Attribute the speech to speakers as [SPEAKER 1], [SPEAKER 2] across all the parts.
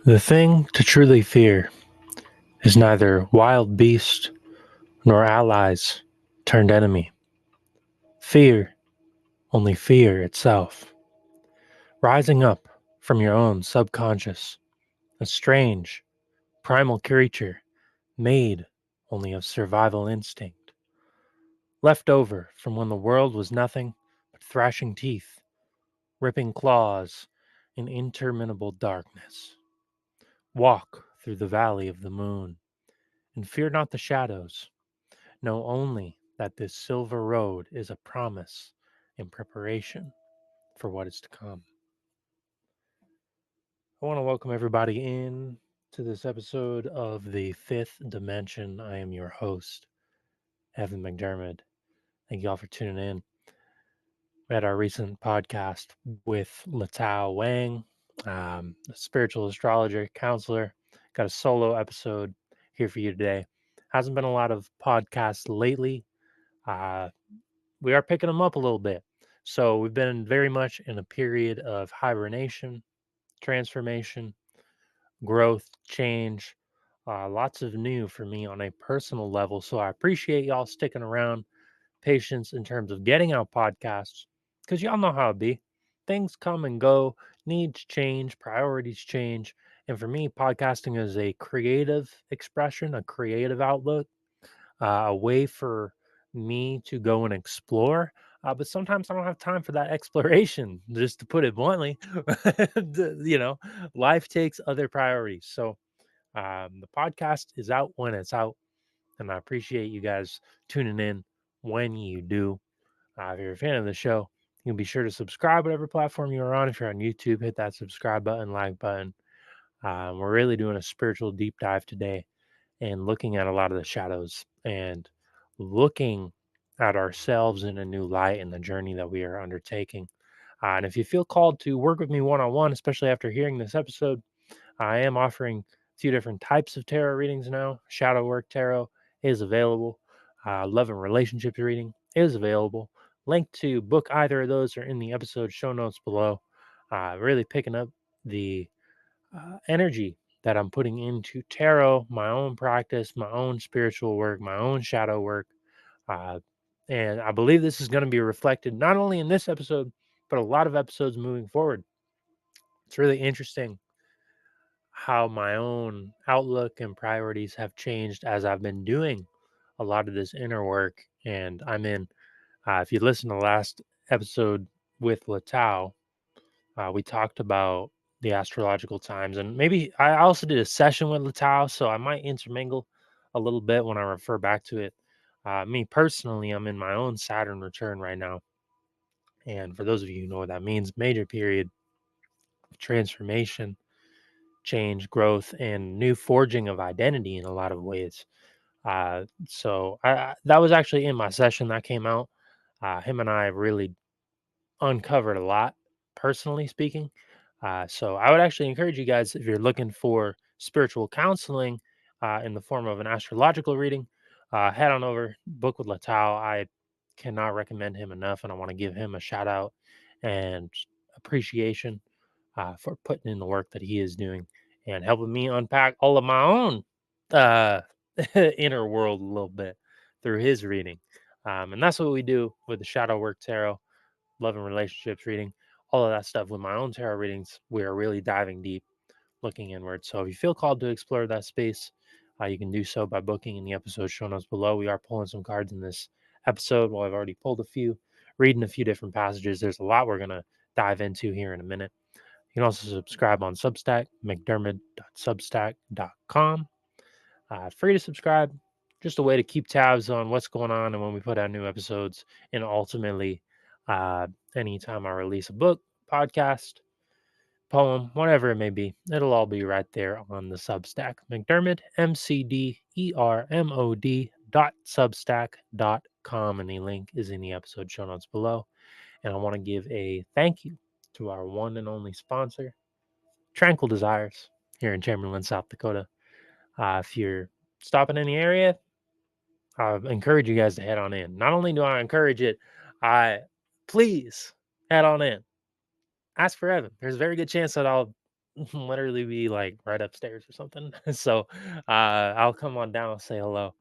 [SPEAKER 1] The thing to truly fear is neither wild beast nor allies turned enemy. Fear, only fear itself, rising up from your own subconscious, a strange, primal creature made only of survival instinct, left over from when the world was nothing but thrashing teeth, ripping claws, in interminable darkness. Walk through the valley of the moon, and fear not the shadows. Know only that this silver road is a promise in preparation for what is to come. I want to welcome everybody in to this episode of the Fifth Dimension. I am your host, Evan McDermott. Thank you all for tuning in. We had our recent podcast with Latao Wang, a spiritual astrologer, counselor. Got a solo episode here for you today. Hasn't been a lot of podcasts lately. Uh, we are picking them up a little bit. So we've been very much in a period of hibernation, transformation, growth, change, lots of new for me on a personal level. So I appreciate y'all sticking around, patience in terms of getting out podcasts, because y'all know how it be. Things come and go, needs change, priorities change. And for me, podcasting is a creative expression, a creative outlet, a way for me to go and explore. But sometimes I don't have time for that exploration, just to put it bluntly. you know, life takes other priorities. So the podcast is out when it's out. And I appreciate you guys tuning in when you do. If you're a fan of the show, you can be sure to subscribe, whatever platform you're on. If you're on YouTube, hit that subscribe button, like button. We're really doing a spiritual deep dive today and looking at a lot of the shadows and looking at ourselves in a new light in the journey that we are undertaking. And if you feel called to work with me one on one, especially after hearing this episode, I am offering a few different types of tarot readings now. Shadow work tarot is available. Love and relationships reading is available. Link to book either of those are in the episode show notes below. Really picking up the energy that I'm putting into tarot, my own practice, my own spiritual work, my own shadow work. Uh, and I believe this is going to be reflected not only in this episode, but a lot of episodes moving forward. It's really interesting how my own outlook and priorities have changed as I've been doing a lot of this inner work. And I'm in, if you listen to the last episode with Latau, we talked about the astrological times, and maybe I also did a session with Latau, so I might intermingle a little bit when I refer back to it. Me personally, I'm in my own Saturn return right now, and for those of you who know what that means, major period of transformation, change, growth, and new forging of identity in a lot of ways. That was actually in my session that came out. Him and I really uncovered a lot, personally speaking. So I would actually encourage you guys, if you're looking for spiritual counseling in the form of an astrological reading, head on over, book with Latau. I cannot recommend him enough, and I want to give him a shout out and appreciation for putting in the work that he is doing and helping me unpack all of my own uh, inner world a little bit through his reading. And that's what we do with the Shadow Work Tarot, love and relationships reading, all of that stuff. With my own tarot readings, we are really diving deep, looking inward. So if you feel called to explore that space, you can do so by booking in the episode show notes below. We are pulling some cards in this episode. Well, I've already pulled a few, reading a few different passages. There's a lot we're going to dive into here in a minute. You can also subscribe on Substack, mcdermott.substack.com. Free to subscribe, just a way to keep tabs on what's going on and when we put out new episodes. And ultimately, uh, anytime I release a book, podcast, poem, whatever it may be, it'll all be right there on the Substack. McDermott, McDermott.substack.com. And the link is in the episode show notes below. And I want to give a thank you to our one and only sponsor, Tranquil Desires, here in Chamberlain, South Dakota. If you're stopping in the area, I encourage you guys to head on in. Not only do I encourage it, I please head on in. Ask for Evan. There's a very good chance that I'll literally be like right upstairs or something. So I'll come on down and say hello.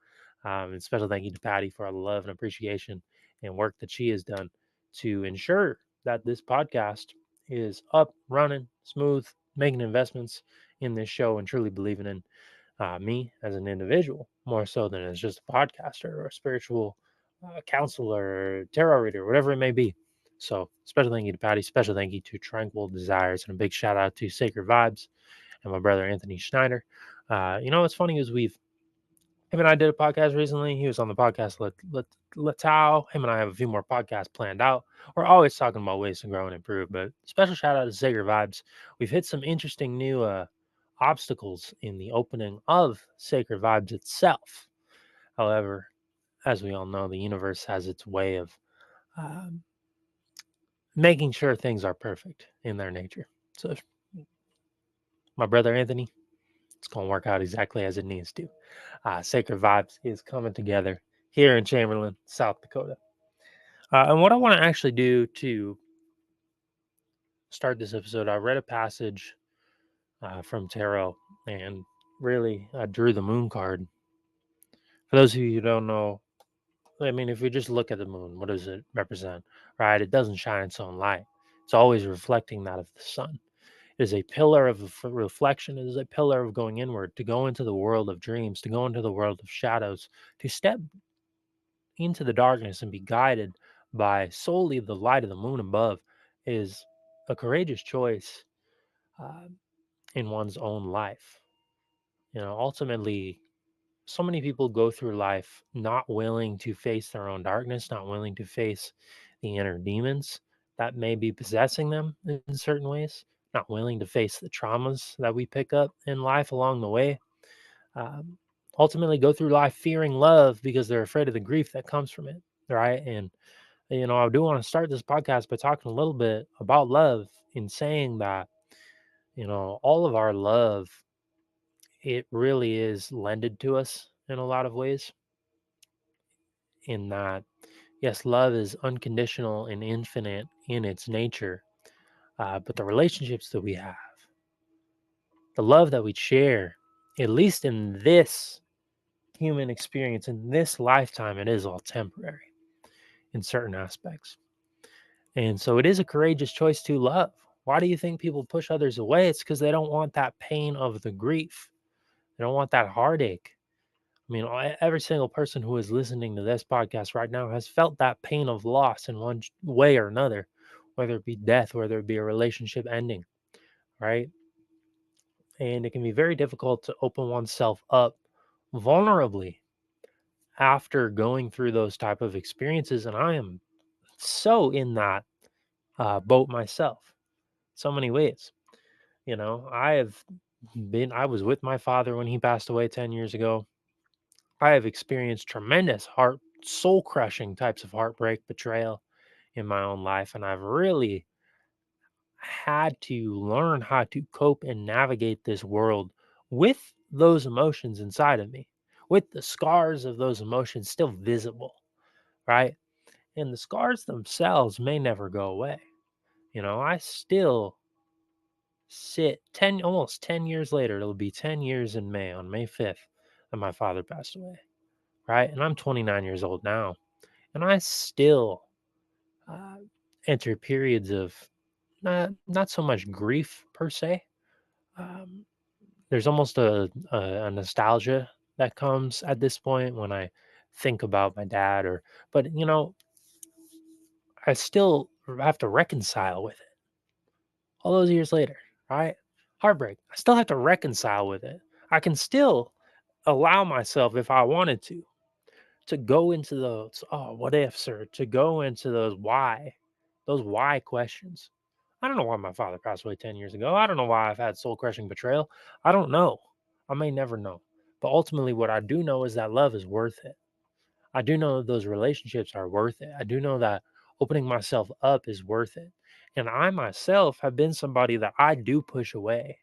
[SPEAKER 1] And special thank you to Patty for all the love and appreciation and work that she has done to ensure that this podcast is up, running, smooth, making investments in this show and truly believing in me as an individual more so than as just a podcaster or a spiritual counselor or tarot reader, whatever it may be. So, special thank you to Patty. Special thank you to Tranquil Desires, and a big shout out to Sacred Vibes and my brother Anthony Schneider. What's funny is him and I did a podcast recently. He was on the podcast Letao. Him and I have a few more podcasts planned out. We're always talking about ways to grow and improve. But special shout out to Sacred Vibes. We've hit some interesting new obstacles in the opening of Sacred Vibes itself. However, as we all know, the universe has its way of um, making sure things are perfect in their nature. So, my brother Anthony, it's going to work out exactly as it needs to. Sacred Vibes is coming together here in Chamberlain, South Dakota. And what I want to actually do to start this episode, I read a passage from tarot and really drew the moon card. For those of you who don't know, I mean, if we just look at the moon, what does it represent? Right? It doesn't shine its own light. It's always reflecting that of the sun. It is a pillar of reflection. It is a pillar of going inward, to go into the world of dreams, to go into the world of shadows, to step into the darkness and be guided by solely the light of the moon above is a courageous choice uh, in one's own life. Ultimately, so many people go through life not willing to face their own darkness, not willing to face the inner demons that may be possessing them in certain ways, not willing to face the traumas that we pick up in life along the way. Um, Ultimately, go through life fearing love because they're afraid of the grief that comes from it, right? And I do want to start this podcast by talking a little bit about love, in saying that, all of our love, it really is lended to us in a lot of ways. In that, yes, love is unconditional and infinite in its nature, but the relationships that we have, the love that we share, at least in this human experience, in this lifetime, it is all temporary in certain aspects. And so it is a courageous choice to love. Why do you think people push others away? It's because they don't want that pain of the grief. They don't want that heartache. I mean, every single person who is listening to this podcast right now has felt that pain of loss in one way or another, whether it be death, whether it be a relationship ending, right? And it can be very difficult to open oneself up vulnerably after going through those type of experiences. And I am so in that boat myself, so many ways. I was with my father when he passed away 10 years ago. I have experienced tremendous soul crushing types of heartbreak, betrayal in my own life. And I've really had to learn how to cope and navigate this world with those emotions inside of me, with the scars of those emotions still visible, right? And the scars themselves may never go away. I still sit 10, almost 10 years later. It'll be 10 years in May, on May 5th, that my father passed away, right? And I'm 29 years old now, and I still uh, enter periods of not so much grief per se. Um, there's almost a nostalgia that comes at this point when I think about my dad, but I still have to reconcile with it all those years later, right? Heartbreak. I still have to reconcile with it. I can still allow myself, if I wanted to go into those what ifs, or to go into those why questions. I don't know why my father passed away 10 years ago. I don't know why I've had soul crushing betrayal. I don't know. I may never know. But ultimately, what I do know is that love is worth it. I do know that those relationships are worth it. I do know that opening myself up is worth it. And I myself have been somebody that I do push away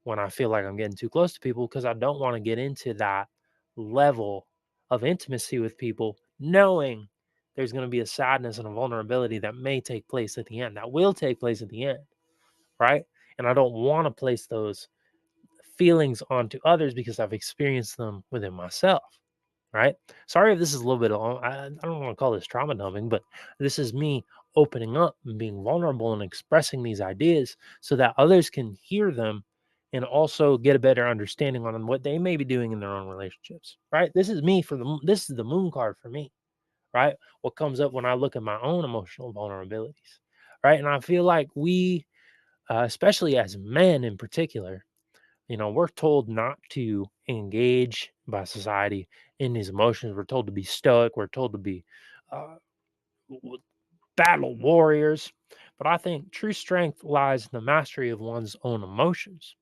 [SPEAKER 1] when I feel like I'm getting too close to people, because I don't want to get into that level of intimacy with people, knowing there's going to be a sadness and a vulnerability that may take place at the end, that will take place at the end, right? And I don't want to place those feelings onto others because I've experienced them within myself. Right. Sorry if this is a little bit long. I don't want to call this trauma dumping, but this is me opening up and being vulnerable and expressing these ideas so that others can hear them and also get a better understanding on what they may be doing in their own relationships. Right. This is me this is the moon card for me. Right. What comes up when I look at my own emotional vulnerabilities. Right. And I feel like we, especially as men in particular, we're told not to engage by society in these emotions. We're told to be stoic. We're told to be uh, battle warriors. But I think true strength lies in the mastery of one's own emotions.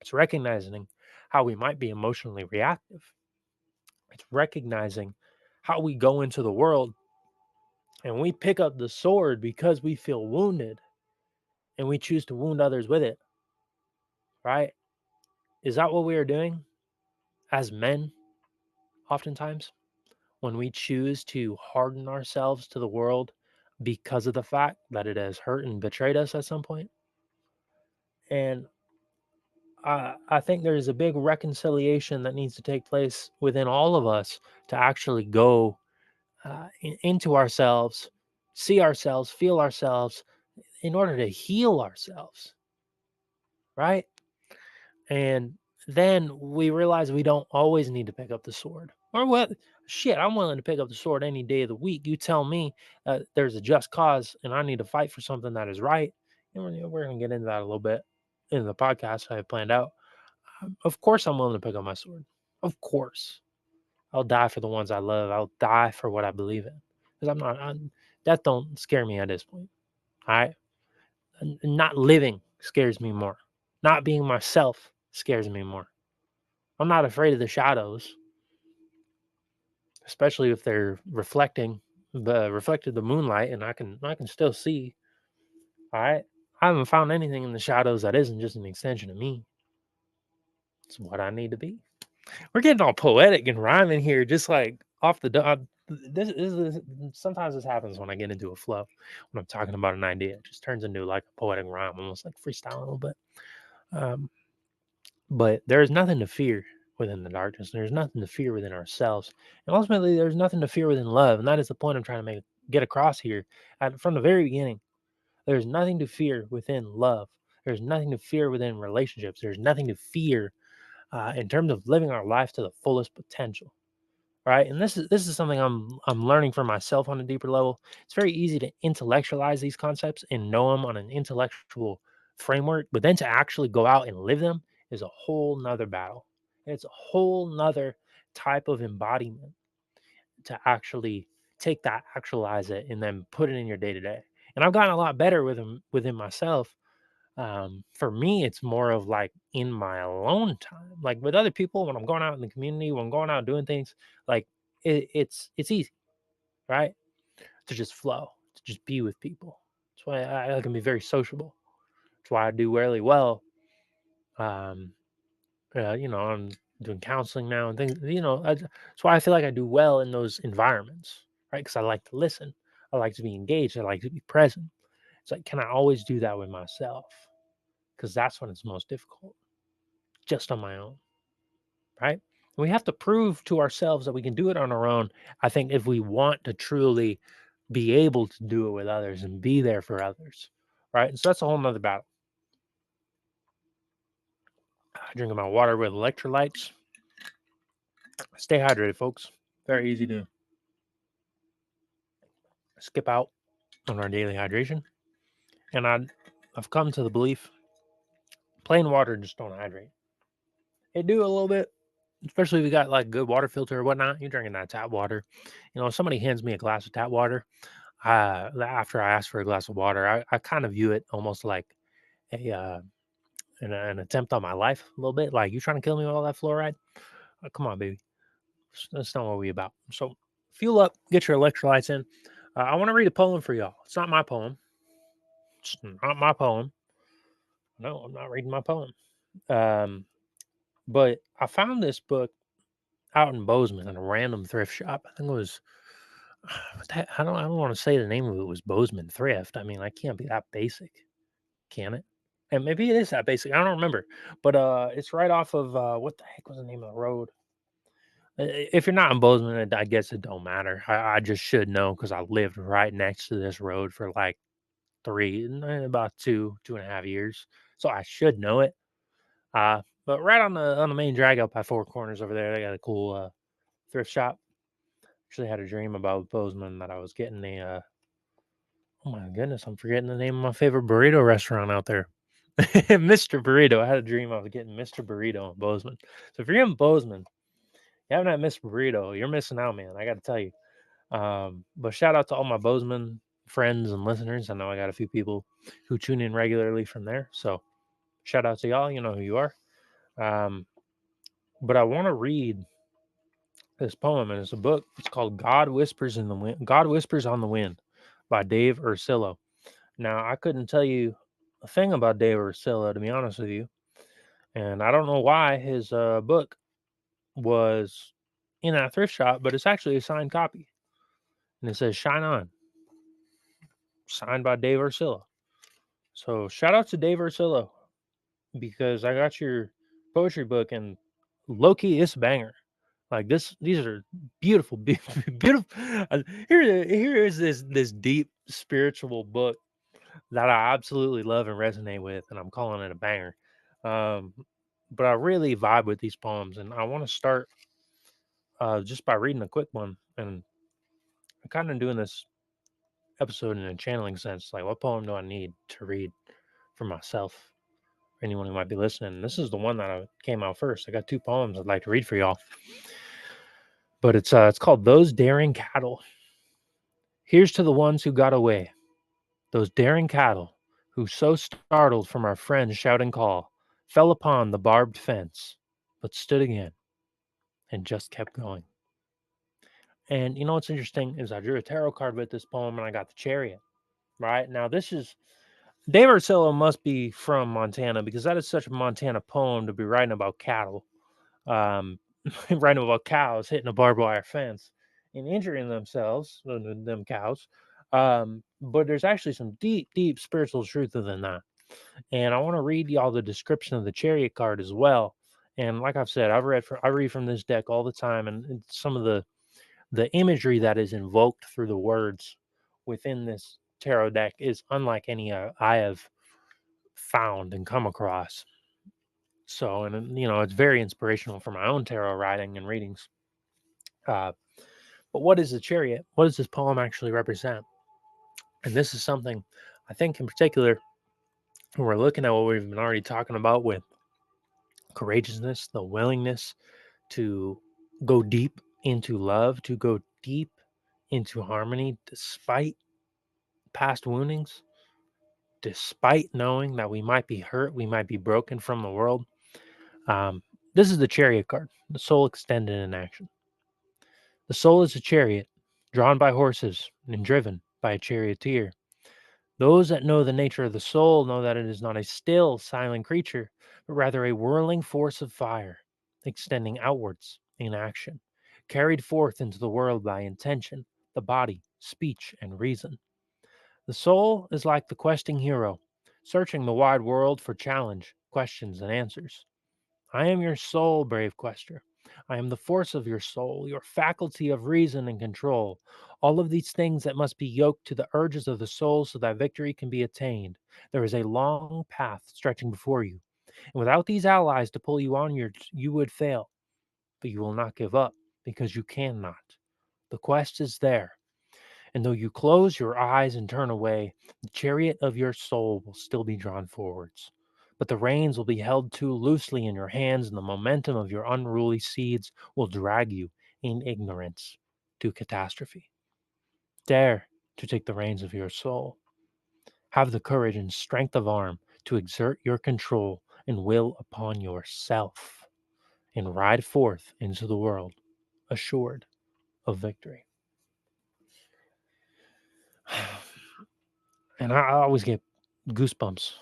[SPEAKER 1] It's recognizing how we might be emotionally reactive. It's recognizing how we go into the world and we pick up the sword because we feel wounded and we choose to wound others with it, right? Is that what we are doing as men oftentimes? When we choose to harden ourselves to the world because of the fact that it has hurt and betrayed us at some point. And I think there's a big reconciliation that needs to take place within all of us to actually go into ourselves, see ourselves, feel ourselves in order to heal ourselves, right? And then we realize we don't always need to pick up the sword. Or what? Shit, I'm willing to pick up the sword any day of the week. You tell me there's a just cause and I need to fight for something that is right. And we're going to get into that a little bit in the podcast I have planned out. Of course, I'm willing to pick up my sword. Of course. I'll die for the ones I love. I'll die for what I believe in. Because death don't scare me at this point. All right. Not living scares me more. Not being myself scares me more. I'm not afraid of the shadows, especially if they're reflected the moonlight and I can still see. All right. I haven't found anything in the shadows that isn't just an extension of me. It's what I need to be. We're getting all poetic and rhyming here, just like off the dot. This sometimes this happens when I get into a flow. When I'm talking about an idea, it just turns into like a poetic rhyme, almost like freestyle a little bit. Um, But there is nothing to fear within the darkness. There's nothing to fear within ourselves. And ultimately, there's nothing to fear within love. And that is the point I'm trying to get across here. From the very beginning, there's nothing to fear within love. There's nothing to fear within relationships. There's nothing to fear in terms of living our life to the fullest potential. Right. And this is something I'm learning for myself on a deeper level. It's very easy to intellectualize these concepts and know them on an intellectual framework, but then to actually go out and live them is a whole nother battle. It's a whole nother type of embodiment to actually take that, actualize it, and then put it in your day to day. And I've gotten a lot better within myself. For me, it's more of like in my alone time, like with other people, when I'm going out in the community, when I'm going out doing things, like it's easy, right? To just flow, to just be with people. That's why I can be very sociable. That's why I do really well. Um, I'm doing counseling now and things. That's why I feel like I do well in those environments, right? Because I like to listen, I like to be engaged, I like to be present. It's like, can I always do that with myself? Because that's when it's most difficult, just on my own, right? We have to prove to ourselves that we can do it on our own. I think if we want to truly be able to do it with others and be there for others, right? And so that's a whole nother battle. Drinking my water with electrolytes. Stay hydrated, folks. Very easy to skip out on our daily hydration. And I've come to the belief plain water just don't hydrate. It do a little bit, especially if you got like good water filter or whatnot. You're drinking that tap water. If somebody hands me a glass of tap water, after I ask for a glass of water, I kind of view it almost like a an attempt on my life a little bit. Like, you trying to kill me with all that fluoride? Come on, baby. That's not what we about. So fuel up, get your electrolytes in. I want to read a poem for y'all. It's not my poem. It's not my poem. No, I'm not reading my poem. Um, but I found this book out in Bozeman in a random thrift shop. I think it was. I don't want to say the name of it was Bozeman Thrift. I mean, I can't be that basic, can it? And maybe it is that basic. I don't remember, but it's right off of what the heck was the name of the road? If you're not in Bozeman, I guess it don't matter. I just should know because I lived right next to this road for like about 2.5 years, so I should know it. But right on the main drag up by Four Corners over there, they got a cool thrift shop. Actually, had a dream about Bozeman that I was getting oh my goodness, I'm forgetting the name of my favorite burrito restaurant out there. Mr. Burrito. I had a dream I was getting Mr. Burrito in Bozeman. So if you're in Bozeman, you haven't had Mr. Burrito, you're missing out, man. I got to tell you. But shout out to all my Bozeman friends and listeners. I know I got a few people who tune in regularly from there. So shout out to y'all. You know who you are. Um, but I want to read this poem, and it's a book. It's called God Whispers in the Wind. God Whispers on the Wind by Dave Ursillo. Now, I couldn't tell you a thing about Dave Ursillo, to be honest with you. And I don't know why his book was in that thrift shop, but it's actually a signed copy. And it says Shine On, signed by Dave Ursillo. So shout out to Dave Ursillo because I got your poetry book and low key it's a banger. Like this, these are beautiful, beautiful. Here is this deep spiritual book that I absolutely love and resonate with, and I'm calling it a banger. Um, but I really vibe with these poems, and I want to start just by reading a quick one. And I'm kind of doing this episode in a channeling sense. Like, what poem do I need to read for myself? For anyone who might be listening. This is the one that came out first. I got two poems I'd like to read for y'all, but it's called "Those Daring Cattle." Here's to the ones who got away, those daring cattle who, so startled from our friend's shouting call, fell upon the barbed fence, but stood again and just kept going. And you know what's interesting is I drew a tarot card with this poem and I got the Chariot. Right now, this is Dave Arcillo must be from Montana because that is such a Montana poem to be writing about cattle, um, writing about cows hitting a barbed wire fence and injuring themselves, them cows. But there's actually some deep, deep spiritual truth within that. And I want to read y'all the description of the Chariot card as well. And like I've said, I read from this deck all the time, and some of the imagery that is invoked through the words within this tarot deck is unlike any I have found and come across. So, and you know, it's very inspirational for my own tarot writing and readings. Uh, but what is the Chariot? What does this poem actually represent? And this is something I think, in particular, when we're looking at what we've been already talking about with courageousness, the willingness to go deep into love, to go deep into harmony despite past woundings, despite knowing that we might be hurt, we might be broken from the world. Um, this is the Chariot card, the soul extended in action. The soul is a chariot, drawn by horses and driven by a charioteer. Those that know the nature of the soul know that it is not a still, silent creature, but rather a whirling force of fire, extending outwards in action, carried forth into the world by intention, the body, speech, and reason. The soul is like the questing hero, searching the wide world for challenge, questions, and answers. I am your soul, brave quester. I am the force of your soul, your faculty of reason and control. All of these things that must be yoked to the urges of the soul so that victory can be attained. There is a long path stretching before you. And without these allies to pull you on, you would fail. But you will not give up because you cannot. The quest is there. And though you close your eyes and turn away, the chariot of your soul will still be drawn forwards. But the reins will be held too loosely in your hands, and the momentum of your unruly seeds will drag you in ignorance to catastrophe. Dare to take the reins of your soul. Have the courage and strength of arm to exert your control and will upon yourself, and ride forth into the world assured of victory. And I always get goosebumps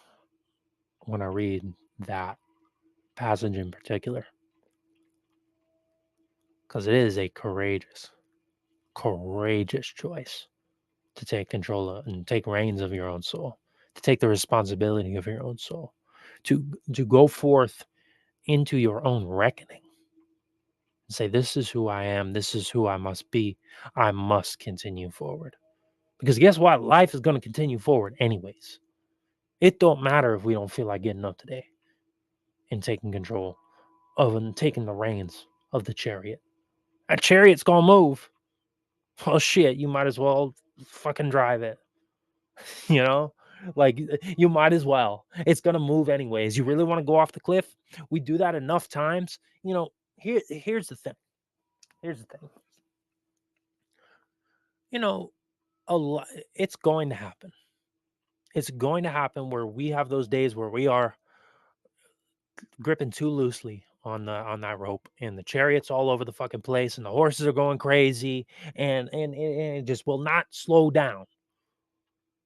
[SPEAKER 1] when I read that passage in particular, because it is a courageous choice to take control of and take reins of your own soul, to take the responsibility of your own soul. to go forth into your own reckoning and say, this is who I am, this is who I must be. I must continue forward. Because guess what? Life is going to continue forward anyways. It don't matter if we don't feel like getting up today and taking control of and taking the reins of the chariot. That chariot's going to move. Well, shit, you might as well fucking drive it. You know, like you might as well. It's going to move anyways. You really want to go off the cliff? We do that enough times. You know, here's the thing. Here's the thing. You know, it's going to happen. It's going to happen where we have those days where we are gripping too loosely on that rope, and the chariot's all over the fucking place, and the horses are going crazy, and it just will not slow down.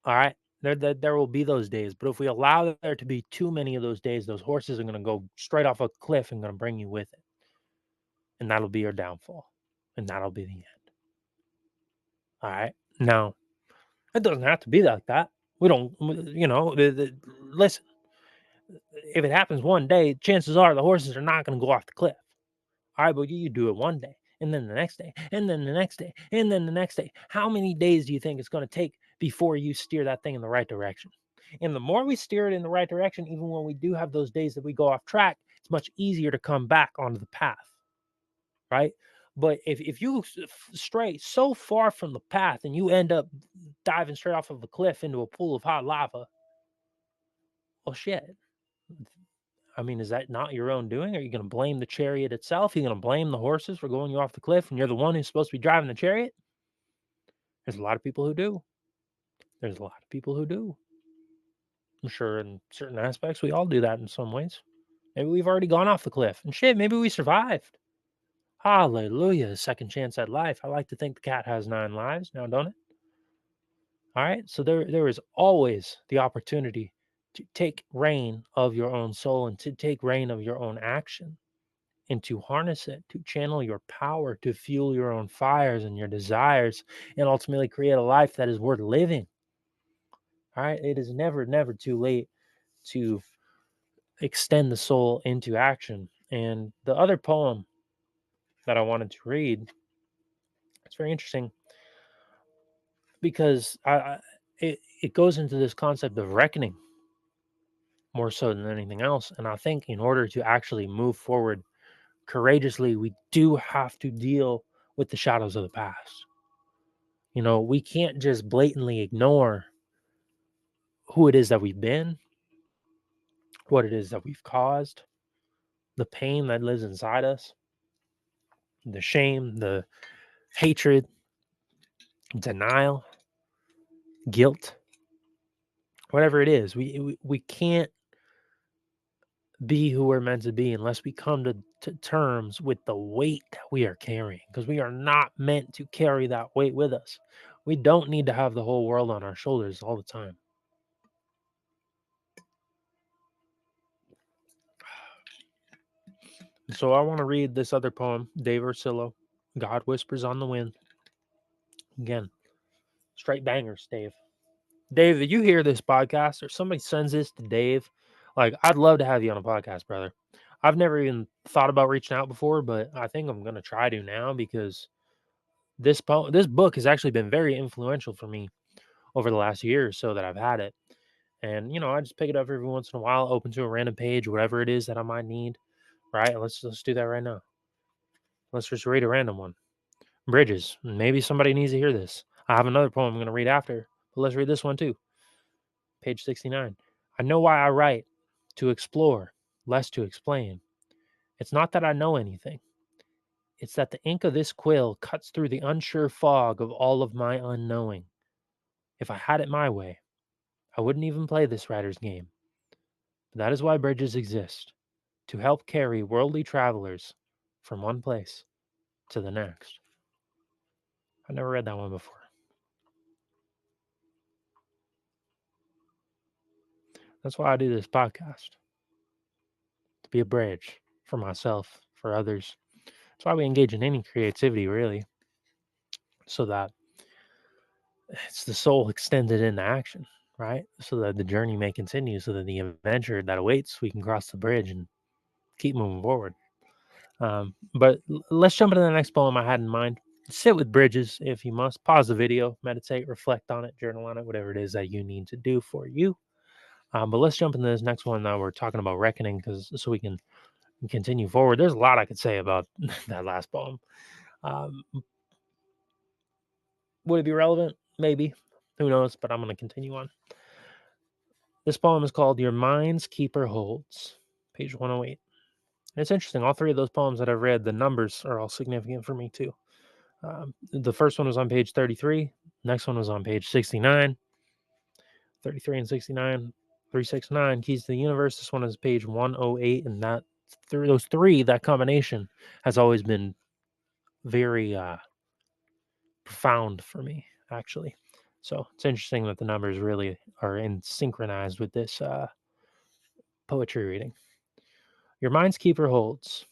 [SPEAKER 1] All right. There will be those days, but if we allow there to be too many of those days, those horses are going to go straight off a cliff and going to bring you with it, and that'll be your downfall, and that'll be the end. All right. Now, it doesn't have to be like that. We don't, you know. Listen, if it happens one day, chances are the horses are not going to go off the cliff. All right, but you do it one day, and then the next day, and then the next day, and then the next day. How many days do you think it's going to take before you steer that thing in the right direction? And the more we steer it in the right direction, even when we do have those days that we go off track, it's much easier to come back onto the path, right? But if you stray so far from the path and you end up diving straight off of a cliff into a pool of hot lava, well, shit. I mean, is that not your own doing? Are you going to blame the chariot itself? Are you going to blame the horses for going you off the cliff and you're the one who's supposed to be driving the chariot? There's a lot of people who do. There's a lot of people who do. I'm sure in certain aspects we all do that in some ways. Maybe we've already gone off the cliff and shit, maybe we survived. Hallelujah, second chance at life. I like to think the cat has 9 lives now, don't it? All right, so there is always the opportunity to take reign of your own soul and to take reign of your own action and to harness it, to channel your power, to fuel your own fires and your desires, and ultimately create a life that is worth living. All right, it is never, never too late to extend the soul into action. And the other poem that I wanted to read, it's very interesting because it goes into this concept of reckoning more so than anything else. And I think in order to actually move forward courageously, we do have to deal with the shadows of the past. You know, we can't just blatantly ignore who it is that we've been, what it is that we've caused, the pain that lives inside us, the shame, the hatred, denial, guilt, whatever it is. We can't be who we're meant to be unless we come to terms with the weight that we are carrying, because we are not meant to carry that weight with us. We don't need to have the whole world on our shoulders all the time. So I want to read this other poem, Dave Ursillo, God Whispers on the Wind. Again, straight bangers, Dave. Dave, if you hear this podcast or somebody sends this to Dave, like, I'd love to have you on a podcast, brother. I've never even thought about reaching out before, but I think I'm going to try to now because this book has actually been very influential for me over the last year or so that I've had it. And, you know, I just pick it up every once in a while, open to a random page, whatever it is that I might need. Right? Let's do that right now. Let's just read a random one. Bridges. Maybe somebody needs to hear this. I have another poem I'm going to read after, but let's read this one too. Page 69. I know why I write, to explore, less to explain. It's not that I know anything. It's that the ink of this quill cuts through the unsure fog of all of my unknowing. If I had it my way, I wouldn't even play this writer's game. But that is why bridges exist, to help carry worldly travelers from one place to the next. I've never read that one before. That's why I do this podcast, to be a bridge for myself, for others. That's why we engage in any creativity, really, so that it's the soul extended into action. right? So that the journey may continue, so that the adventure that awaits, we can cross the bridge and keep moving forward. But let's jump into the next poem I had in mind. Sit with bridges if you must. Pause the video, meditate, reflect on it, journal on it, whatever it is that you need to do for you. But let's jump into this next one. Now we're talking about reckoning, because so we can continue forward. There's a lot I could say about that last poem. Um, would it be relevant? Maybe. Who knows? But I'm going to continue on. This poem is called Your Mind's Keeper Holds, page 108. And it's interesting. All three of those poems that I've read, the numbers are all significant for me too. The first one was on page 33. Next one was on page 69. 33 and 69. 369, Keys to the Universe. This one is page 108. And that through those three, that combination has always been very profound for me, actually. So it's interesting that the numbers really are in synchronized with this poetry reading. Your mind's keeper holds.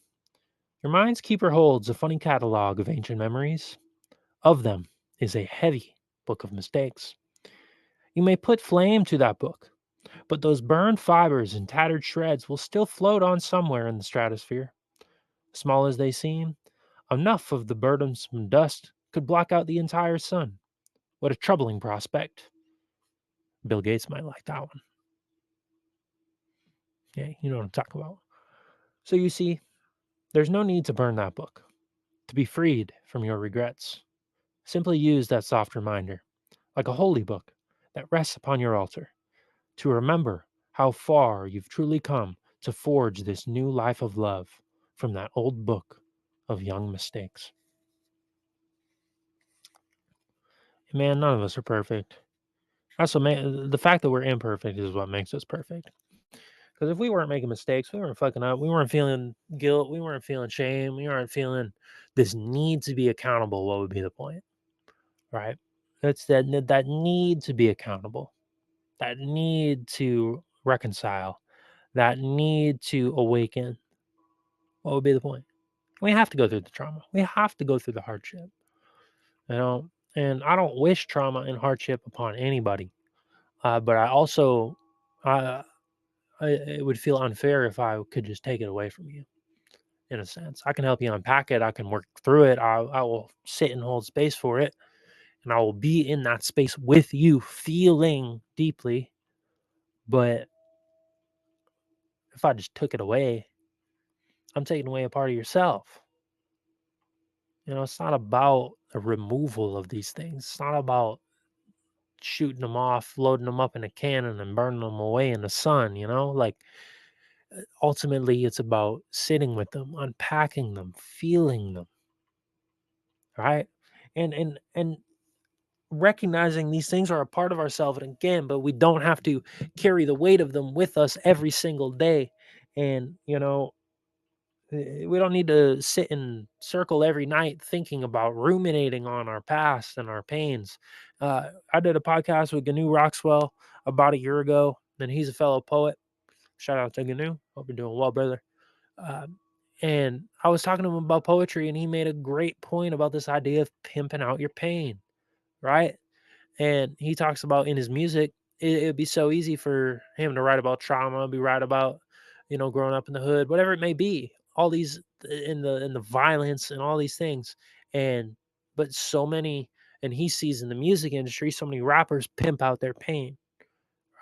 [SPEAKER 1] Your mind's keeper holds a funny catalog of ancient memories. Of them is a heavy book of mistakes. You may put flame to that book, but those burned fibers and tattered shreds will still float on somewhere in the stratosphere. Small as they seem, enough of the burdensome dust could block out the entire sun. What a troubling prospect. Bill Gates might like that one. Yeah, you know what I'm talking about. So you see, there's no need to burn that book. To be freed from your regrets, simply use that soft reminder, like a holy book that rests upon your altar, to remember how far you've truly come to forge this new life of love from that old book of young mistakes. Man, none of us are perfect. Also, man, the fact that we're imperfect is what makes us perfect. Because if we weren't making mistakes, we weren't fucking up, we weren't feeling guilt, we weren't feeling shame, we weren't feeling this need to be accountable, what would be the point? Right? It's that need to be accountable, that need to reconcile, that need to awaken. What would be the point? We have to go through the trauma. We have to go through the hardship. You know, and I don't wish trauma and hardship upon anybody. But I also, I, it would feel unfair if I could just take it away from you. In a sense, I can help you unpack it. I can work through it. I will sit and hold space for it, and I will be in that space with you, feeling deeply. But if I just took it away, I'm taking away a part of yourself. You know, it's not about a removal of these things. It's not about shooting them off, loading them up in a cannon and burning them away in the sun, you know? Like ultimately it's about sitting with them, unpacking them, feeling them, right? And recognizing these things are a part of ourselves and again, but we don't have to carry the weight of them with us every single day. And you know, we don't need to sit in circle every night thinking about ruminating on our past and our pains. I did a podcast with Gnu Roxwell about a year ago, and he's a fellow poet. Shout out to Gnu. Hope you're doing well, brother. Um, and I was talking to him about poetry, and he made a great point about this idea of pimping out your pain, right? And he talks about in his music, it'd be so easy for him to write about trauma, be write about, you know, growing up in the hood, whatever it may be, all these in the violence and all these things. And but so many, and he sees in the music industry, so many rappers pimp out their pain,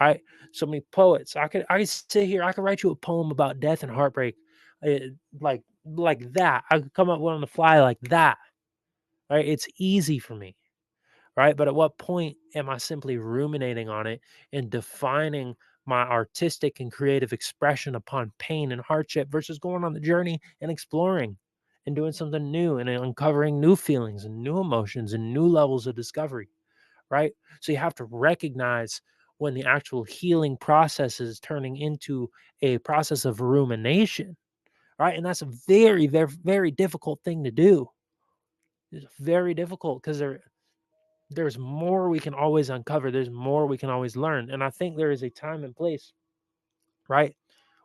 [SPEAKER 1] right? So many poets. I could sit here, I could write you a poem about death and heartbreak, like that. I could come up with on the fly like that. Right? It's easy for me, right? But at what point am I simply ruminating on it and defining my artistic and creative expression upon pain and hardship versus going on the journey and exploring and doing something new and uncovering new feelings and new emotions and new levels of discovery, right? So you have to recognize when the actual healing process is turning into a process of rumination, right? And that's a very, very, very difficult thing to do. It's very difficult because there's more we can always uncover. There's more we can always learn. And I think there is a time and place, right?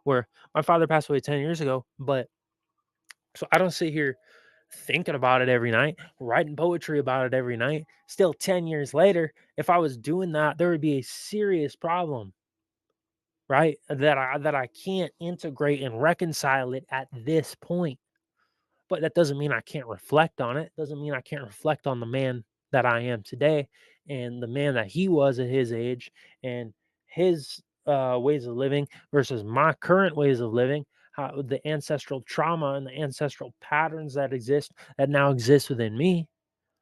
[SPEAKER 1] Where my father passed away 10 years ago, but so I don't sit here thinking about it every night, writing poetry about it every night. Still 10 years later, if I was doing that, there would be a serious problem, right? That I can't integrate and reconcile it at this point. But that doesn't mean I can't reflect on it. Doesn't mean I can't reflect on the man that I am today and the man that he was at his age and his ways of living versus my current ways of living. How the ancestral trauma and the ancestral patterns that now exist within me,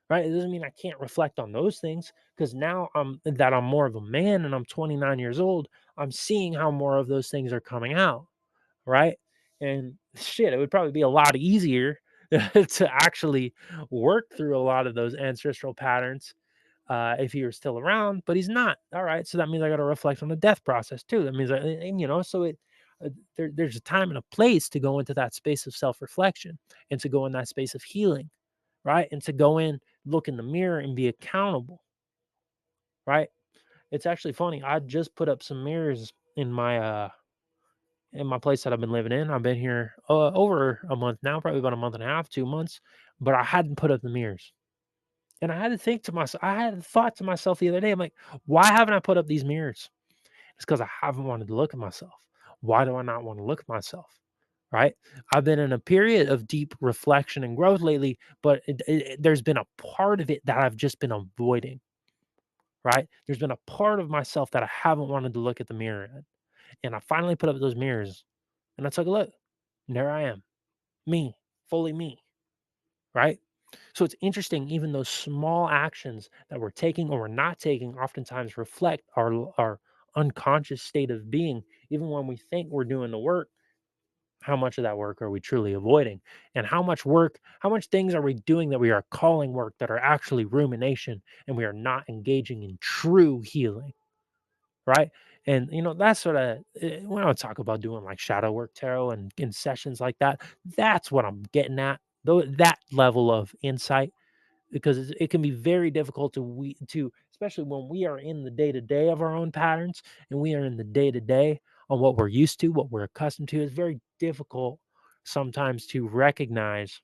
[SPEAKER 1] right? It doesn't mean I can't reflect on those things because now I'm more of a man and I'm 29 years old. I'm seeing how more of those things are coming out, right? And shit, it would probably be a lot easier to actually work through a lot of those ancestral patterns if he were still around, but he's not. All right, so that means I got to reflect on the death process too. That means, so there's a time and a place to go into that space of self reflection and to go in that space of healing, right? And to go in, look in the mirror, and be accountable, right? It's actually funny. I just put up some mirrors in my place that I've been living in. I've been here over a month now, probably about a month and a half, 2 months, but I hadn't put up the mirrors. And I had to think to myself, I had a thought to myself the other day. I'm like, why haven't I put up these mirrors? It's because I haven't wanted to look at myself. Why do I not want to look at myself? Right? I've been in a period of deep reflection and growth lately, but there's been a part of it that I've just been avoiding. Right? There's been a part of myself that I haven't wanted to look at the mirror at. And I finally put up those mirrors and I took a look. And there I am, me, fully me, right? So it's interesting, even those small actions that we're taking or we're not taking oftentimes reflect our unconscious state of being. Even when we think we're doing the work, how much of that work are we truly avoiding? And how much things are we doing that we are calling work that are actually rumination and we are not engaging in true healing? Right? And that's what when I talk about doing like shadow work tarot and in sessions like that, that's what I'm getting at. Though that level of insight, because it can be very difficult to especially when we are in the day to day of our own patterns and we are in the day to day on what we're used to, what we're accustomed to. It's very difficult sometimes to recognize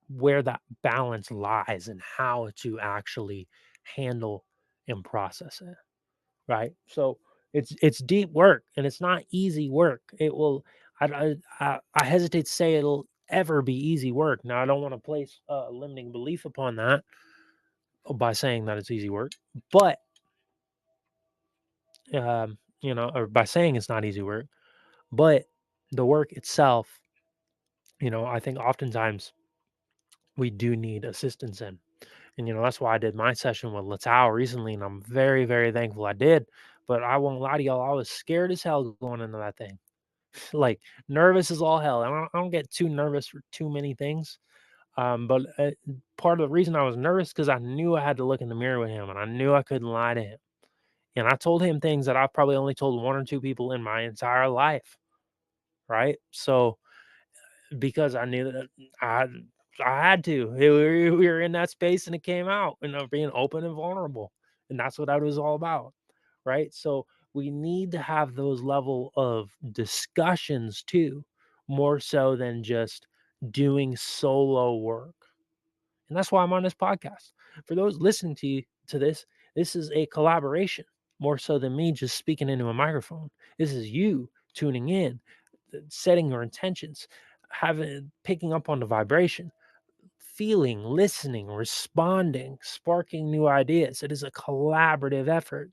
[SPEAKER 1] where that balance lies and how to actually handle and process it. Right? So it's deep work and it's not easy work. It will I hesitate to say it'll ever be easy work. Now I don't want to place a limiting belief upon that by saying that it's easy work, but or by saying it's not easy work, but the work itself, I think oftentimes we do need assistance in. And that's why I did my session with Latau recently, and I'm very, very thankful I did. But I won't lie to y'all, I was scared as hell going into that thing. Like nervous as all hell. I don't get too nervous for too many things. But part of the reason I was nervous because I knew I had to look in the mirror with him, and I knew I couldn't lie to him. And I told him things that I've probably only told one or two people in my entire life. Right. So because I knew that I I had to. We were in that space and it came out, being open and vulnerable. And that's what that was all about. Right. So we need to have those level of discussions too, more so than just doing solo work. And that's why I'm on this podcast. For those listening to this is a collaboration more so than me just speaking into a microphone. This is you tuning in, setting your intentions, picking up on the vibration, feeling, listening, responding, sparking new ideas. It is a collaborative effort.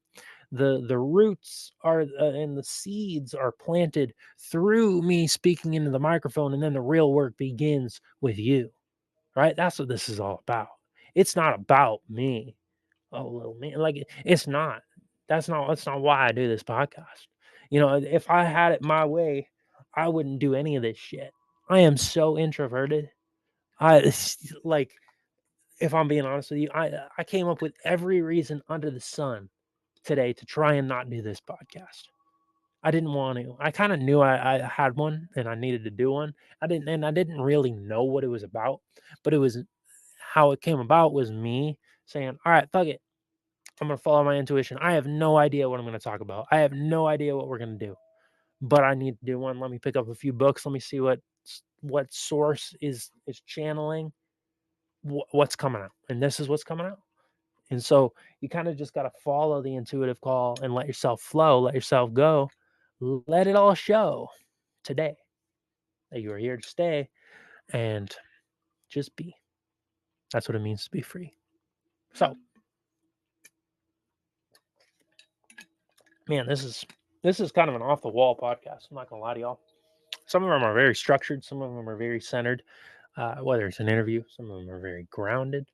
[SPEAKER 1] The roots are and the seeds are planted through me speaking into the microphone, and then the real work begins with you. Right? That's what this is all about. It's not about me. Oh, little man. Like it's not. That's not why I do this podcast. If I had it my way, I wouldn't do any of this shit. I am so introverted. I like if I'm being honest with you, I came up with every reason under the sun today to try and not do this podcast. I didn't want to. I kind of knew I had one and I needed to do one. I didn't really know what it was about, but it was how it came about was me saying, "All right, fuck it. I'm gonna follow my intuition. I have no idea what I'm gonna talk about. I have no idea what we're gonna do, but I need to do one. Let me pick up a few books. Let me see what what source is channeling what's coming out, and this is what's coming out. And so you kind of just got to follow the intuitive call and let yourself flow, let yourself go, let it all show today that you are here to stay, and just be. That's what it means to be free. So, man, this is kind of an off the wall podcast. I'm not gonna lie to y'all. Some of them are very structured. Some of them are very centered. Whether it's an interview, some of them are very grounded.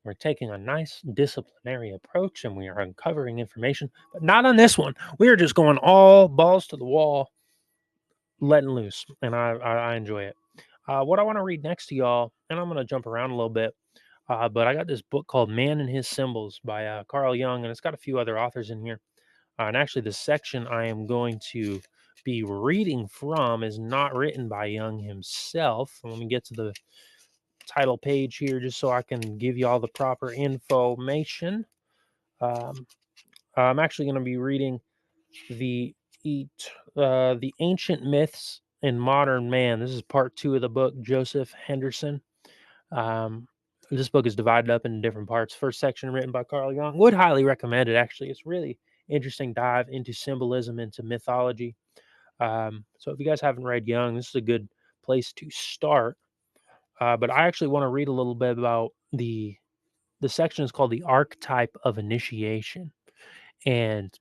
[SPEAKER 1] We're taking a nice disciplinary approach and we are uncovering information, but not on this one. We are just going all balls to the wall, letting loose, and I enjoy it. What I want to read next to y'all, and I'm going to jump around a little bit, but I got this book called Man and His Symbols by Carl Jung, and it's got a few other authors in here. And actually, the section I am going to be reading from is not written by Jung himself. Let me get to the title page here just so I can give you all the proper information. I'm actually going to be reading the the ancient myths in modern man. This is part 2 of the book, Joseph Henderson. This book is divided up into different parts. First section written by Carl Jung. Would highly recommend it. Actually, it's really interesting dive into symbolism, into mythology. So if you guys haven't read Jung, this is a good place to start. But I actually want to read a little bit about the section is called the archetype of initiation, and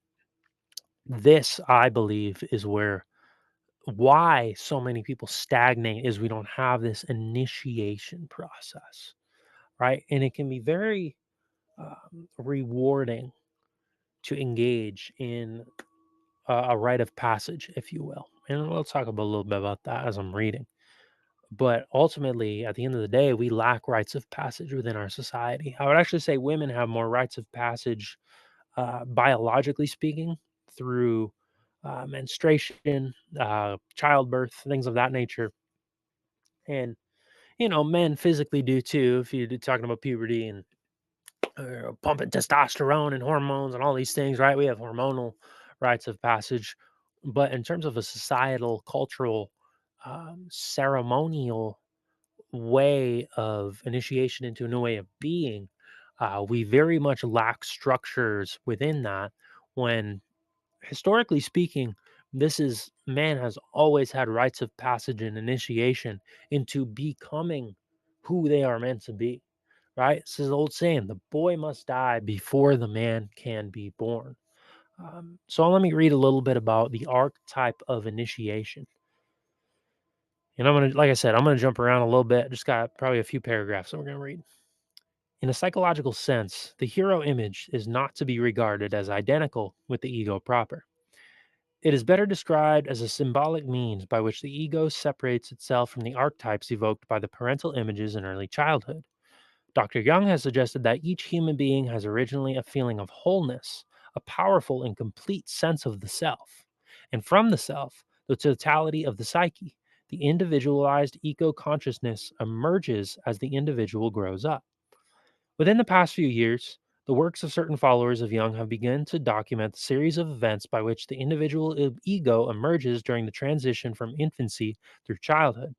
[SPEAKER 1] this I believe is why so many people stagnate is we don't have this initiation process, right? And it can be very rewarding to engage in a rite of passage, if you will. And we'll talk about a little bit about that as I'm reading. But ultimately, at the end of the day, we lack rites of passage within our society. I would actually say women have more rites of passage, biologically speaking, through menstruation, childbirth, things of that nature. And, men physically do too, if you're talking about puberty and pumping testosterone and hormones and all these things, right? We have hormonal rites of passage. But in terms of a societal, cultural, ceremonial way of initiation into a new way of being, we very much lack structures within that. When historically speaking, this is man has always had rites of passage and initiation into becoming who they are meant to be. Right? This is the old saying: the boy must die before the man can be born. So let me read a little bit about the archetype of initiation. And I'm gonna, like I said, I'm gonna jump around a little bit. Just got probably a few paragraphs that we're gonna read. In a psychological sense, the hero image is not to be regarded as identical with the ego proper. It is better described as a symbolic means by which the ego separates itself from the archetypes evoked by the parental images in early childhood. Dr. Young has suggested that each human being has originally a feeling of wholeness, a powerful and complete sense of the self. And from the self, the totality of the psyche, the individualized eco consciousness emerges as the individual grows up. Within the past few years, the works of certain followers of Jung have begun to document the series of events by which the individual ego emerges during the transition from infancy through childhood.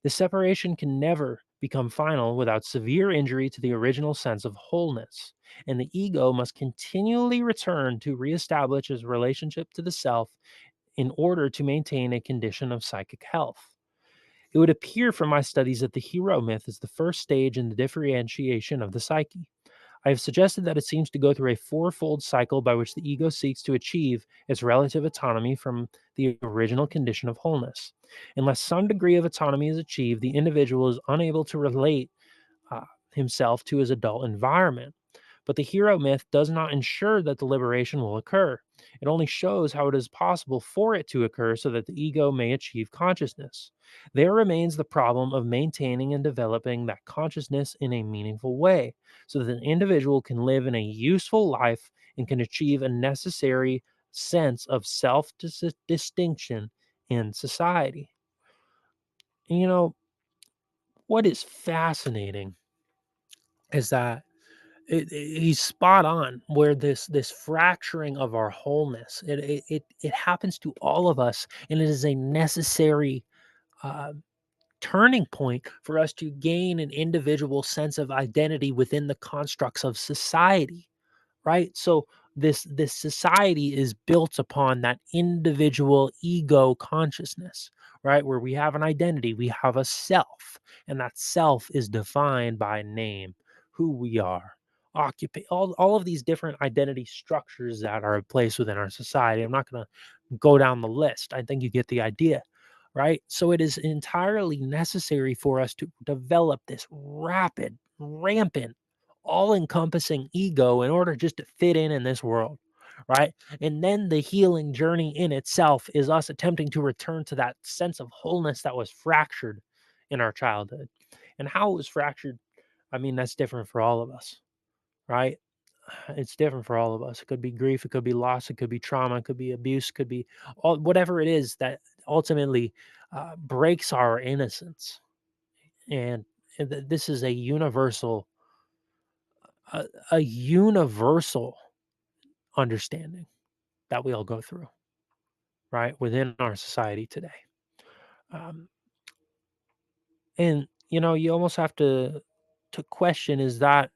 [SPEAKER 1] This separation can never become final without severe injury to the original sense of wholeness, and the ego must continually return to reestablish its relationship to the self in order to maintain a condition of psychic health. It would appear from my studies that the hero myth is the first stage in the differentiation of the psyche. I have suggested that it seems to go through a fourfold cycle by which the ego seeks to achieve its relative autonomy from the original condition of wholeness. Unless some degree of autonomy is achieved, the individual is unable to relate himself to his adult environment. But the hero myth does not ensure that the liberation will occur. It only shows how it is possible for it to occur so that the ego may achieve consciousness. There remains the problem of maintaining and developing that consciousness in a meaningful way so that an individual can live in a useful life and can achieve a necessary sense of self distinction in society. And what is fascinating is that he's spot on where this fracturing of our wholeness it happens to all of us, and it is a necessary uh, turning point for us to gain an individual sense of identity within the constructs of society, right? So this society is built upon that individual ego consciousness, right? Where we have an identity, we have a self, and that self is defined by name, who we are, occupy, all of these different identity structures that are in place within our society. I'm not going to go down the list. I think you get the idea, right? So it is entirely necessary for us to develop this rapid, rampant, all encompassing ego in order just to fit in this world, right? And then the healing journey in itself is us attempting to return to that sense of wholeness that was fractured in our childhood. And how it was fractured, I mean, that's different for all of us, right? It's different for all of us. It could be grief, it could be loss, it could be trauma, it could be abuse, it could be all, whatever it is that ultimately breaks our innocence. And this is a, a universal understanding that we all go through, right, within our society today. Um, and you almost have to question, is that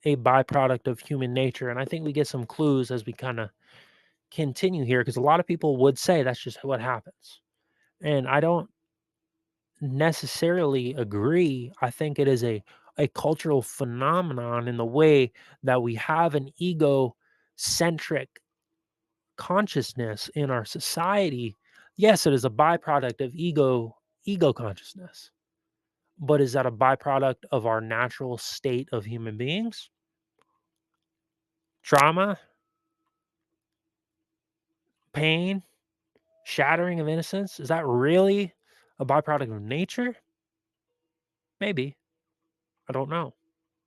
[SPEAKER 1] a byproduct of human nature? And I think we get some clues as we kind of continue here, because a lot of people would say that's just what happens. And I don't necessarily agree. I think it is a cultural phenomenon in the way that we have an ego centric consciousness in our society. Yes, it is a byproduct of ego consciousness. But is that a byproduct of our natural state of human beings? Trauma, pain, shattering of innocence? Is that really a byproduct of nature? Maybe. I don't know.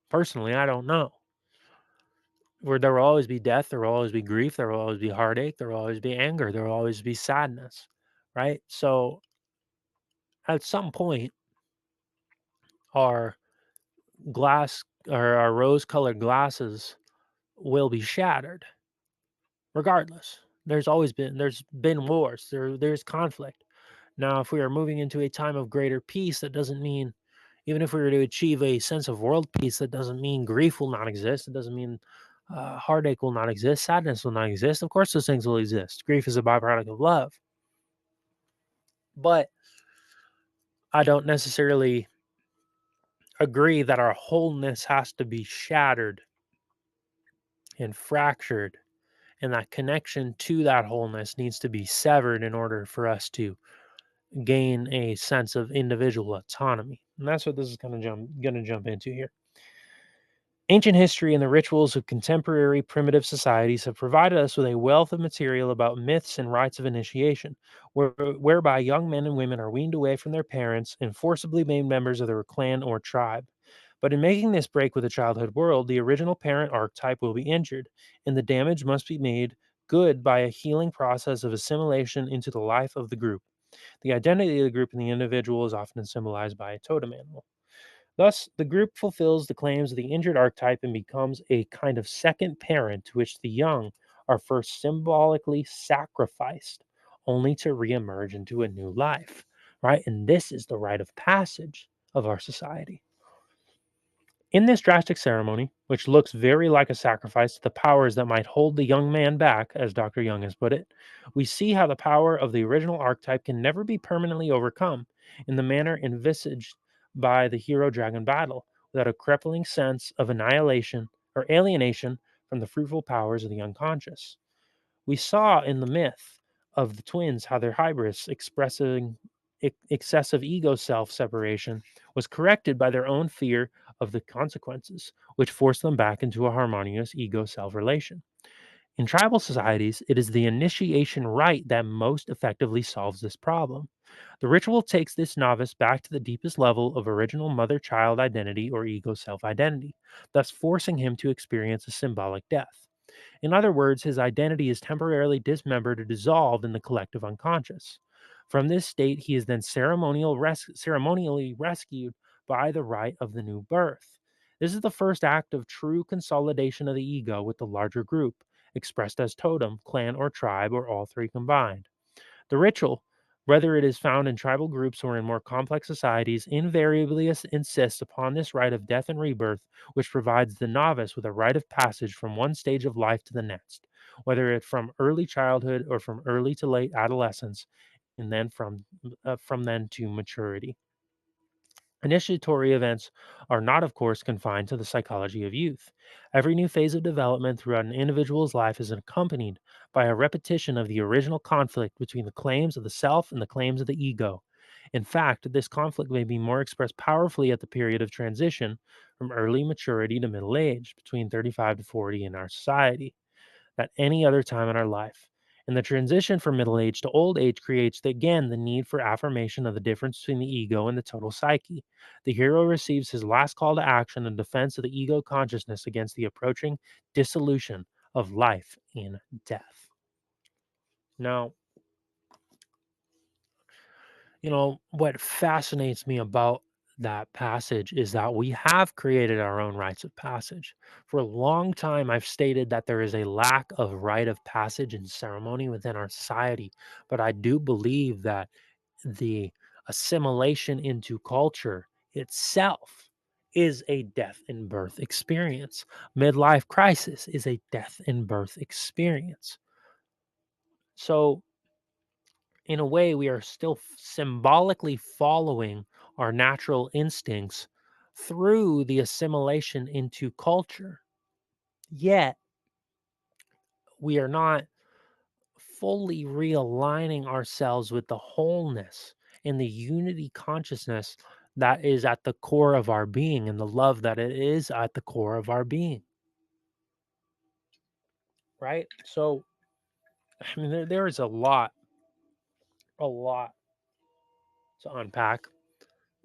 [SPEAKER 1] Personally, I don't know. Where there will always be death, there will always be grief, there will always be heartache, there will always be anger, there will always be sadness, right? So at some point, our our rose colored glasses will be shattered regardless. There's been wars, there's conflict. Now, if we are moving into a time of greater peace, that doesn't mean, even if we were to achieve a sense of world peace, that doesn't mean grief will not exist. It doesn't mean heartache will not exist. Sadness will not exist. Of course, those things will exist. Grief is a byproduct of love. But I don't necessarily agree that our wholeness has to be shattered and fractured, and that connection to that wholeness needs to be severed in order for us to gain a sense of individual autonomy. And that's what this is going to jump into here. Ancient history and the rituals of contemporary primitive societies have provided us with a wealth of material about myths and rites of initiation, whereby young men and women are weaned away from their parents and forcibly made members of their clan or tribe. But in making this break with the childhood world, the original parent archetype will be injured, and the damage must be made good by a healing process of assimilation into the life of the group. The identity of the group and the individual is often symbolized by a totem animal. Thus, the group fulfills the claims of the injured archetype and becomes a kind of second parent to which the young are first symbolically sacrificed, only to reemerge into a new life, right? And this is the rite of passage of our society. In this drastic ceremony, which looks very like a sacrifice to the powers that might hold the young man back, as Dr. Young has put it, we see how the power of the original archetype can never be permanently overcome in the manner envisaged by the hero dragon battle, without a crippling sense of annihilation or alienation from the fruitful powers of the unconscious. We saw in the myth of the twins how their hybris, expressing excessive ego self separation, was corrected by their own fear of the consequences, which forced them back into a harmonious ego self relation. In tribal societies, it is the initiation rite that most effectively solves this problem. The ritual takes this novice back to the deepest level of original mother child identity or ego self identity, thus forcing him to experience a symbolic death. In other words, his identity is temporarily dismembered or dissolved in the collective unconscious. From this state, he is then ceremonially rescued by the rite of the new birth. This is the first act of true consolidation of the ego with the larger group, expressed as totem, clan, or tribe, or all three combined. The ritual, Whether it is found in tribal groups or in more complex societies, invariably insists upon this rite of death and rebirth, which provides the novice with a rite of passage from one stage of life to the next, whether it from early childhood or from early to late adolescence, and then from then to maturity. Initiatory events are not, of course, confined to the psychology of youth. Every new phase of development throughout an individual's life is accompanied by a repetition of the original conflict between the claims of the self and the claims of the ego. In fact, this conflict may be more expressed powerfully at the period of transition from early maturity to middle age, between 35 to 40 in our society, at any other time in our life. And the transition from middle age to old age creates, again, the need for affirmation of the difference between the ego and the total psyche. The hero receives his last call to action in defense of the ego consciousness against the approaching dissolution of life in death. Now, what fascinates me about that passage is that we have created our own rites of passage. For a long time, I've stated that there is a lack of rite of passage and ceremony within our society, but I do believe that the assimilation into culture itself is a death and birth experience. Midlife crisis is a death and birth experience. So, in a way, we are still symbolically following our natural instincts through the assimilation into culture. Yet, we are not fully realigning ourselves with the wholeness and the unity consciousness that is at the core of our being and the love that it is at the core of our being. Right? So, I mean, there is a lot to unpack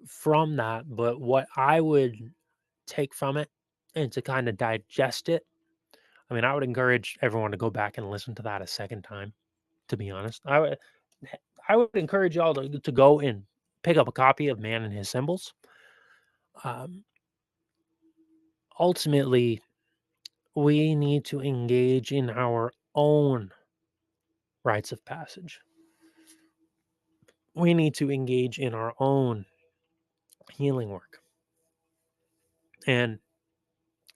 [SPEAKER 1] from that. But what I would take from it and to kind of digest it, I mean, I would encourage everyone to go back and listen to that a second time, to be honest. I would encourage y'all to go and pick up a copy of Man and His Symbols. Um, Ultimately, we need to engage in our own rites of passage. We need to engage in our own healing work. And